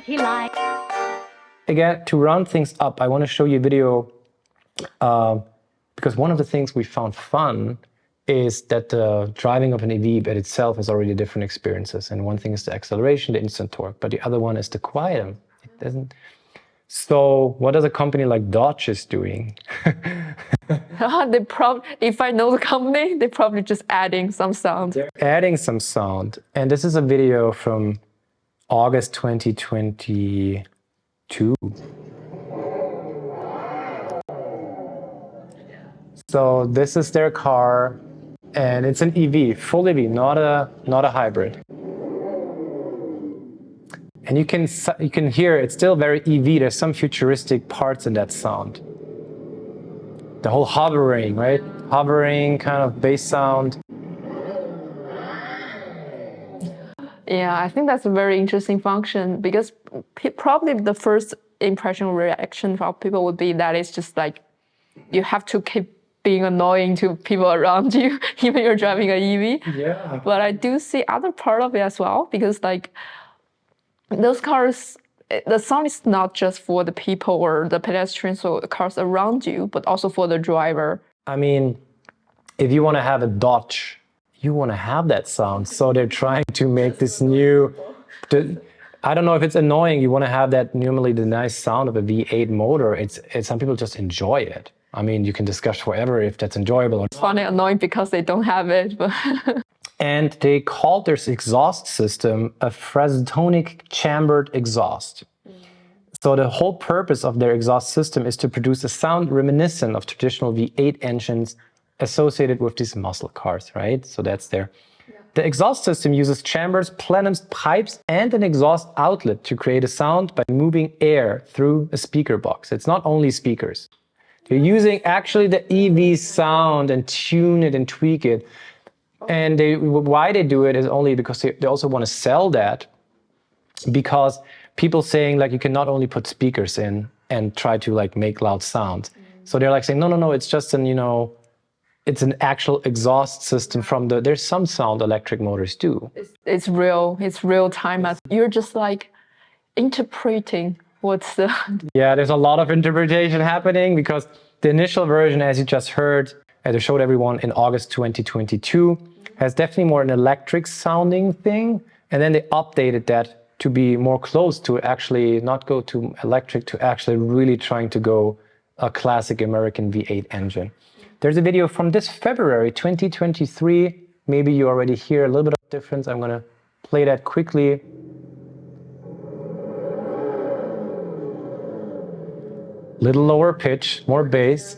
he likes. Again, to round things up, I want to show you a video because one of the things we found fun is that the driving of an EV by itself is already different experiences. And one thing is the acceleration, the instant torque, but the other one is the quiet. It doesn't. So what does a company like Dodge is doing? If I know the company, they're probably just adding some sound. They're adding some sound. And this is a video from August 2022. So this is their car, and it's an EV, full EV, not a hybrid. And you can hear it's still very EV. There's some futuristic parts in that sound. The whole hovering, right? Hovering kind of bass sound. Yeah, I think that's a very interesting function because probably the first impression or reaction from people would be that it's just like you have to keep being annoying to people around you, even you're driving an EV. Yeah. But I do see other part of it as well because like those cars, the sound is not just for the people or the pedestrians or the cars around you, but also for the driver. I mean, if you want to have a Dodge, you want to have that sound. So they're trying to make this new, I don't know if it's annoying. You want to have that, normally the nice sound of a V8 motor. It's some people just enjoy it. I mean, you can discuss forever if that's enjoyable or not. It's funny, annoying because they don't have it. But and they called their exhaust system a frasotonic chambered exhaust. So the whole purpose of their exhaust system is to produce a sound reminiscent of traditional V8 engines associated with these muscle cars, right? So that's there. Yeah. The exhaust system uses chambers, plenums, pipes, and an exhaust outlet to create a sound by moving air through a speaker box. It's not only speakers. They're using actually the EV sound and tune it and tweak it. And why they do it is only because they also want to sell that, because people saying like you can not only put speakers in and try to like make loud sounds. So they're like saying, no, it's just an, it's an actual exhaust system from there's some sound electric motors do. It's real time. You're just like interpreting what's the... Yeah, there's a lot of interpretation happening because the initial version, as you just heard, as I showed everyone in August 2022, has definitely more an electric sounding thing. And then they updated that to be more close to actually not go to electric, to actually really trying to go a classic American V8 engine. There's a video from this February 2023. Maybe you already hear a little bit of difference. I'm going to play that quickly. Little lower pitch, more bass.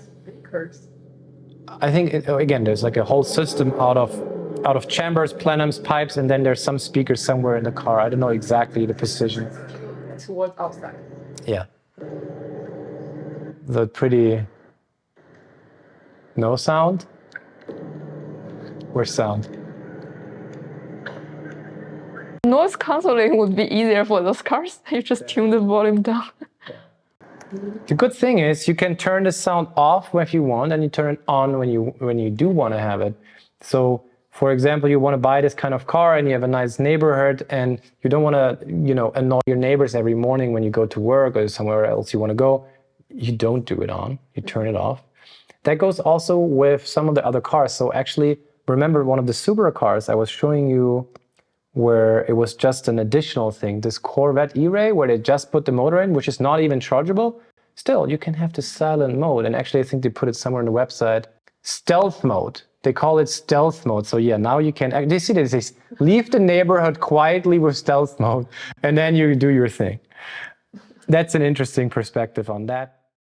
I think, again, there's like a whole system out of chambers, plenums, pipes, and then there's some speakers somewhere in the car. I don't know exactly the precision. Towards outside. Yeah. The pretty... No sound? Where's sound? Noise cancelling would be easier for those cars. You just tune the volume down. The good thing is you can turn the sound off if you want, and you turn it on when you do want to have it. So, for example, you want to buy this kind of car and you have a nice neighborhood and you don't want to, annoy your neighbors every morning when you go to work or somewhere else you want to go. You don't do it on, you turn it off. That goes also with some of the other cars. So actually, remember one of the Subaru cars I was showing you where it was just an additional thing, this Corvette E-Ray, where they just put the motor in, which is not even chargeable. Still, you can have the silent mode. And actually, I think they put it somewhere on the website. Stealth mode. They call it stealth mode. So yeah, now you can, they see this, says, leave the neighborhood quietly with stealth mode, and then you do your thing. That's an interesting perspective on that.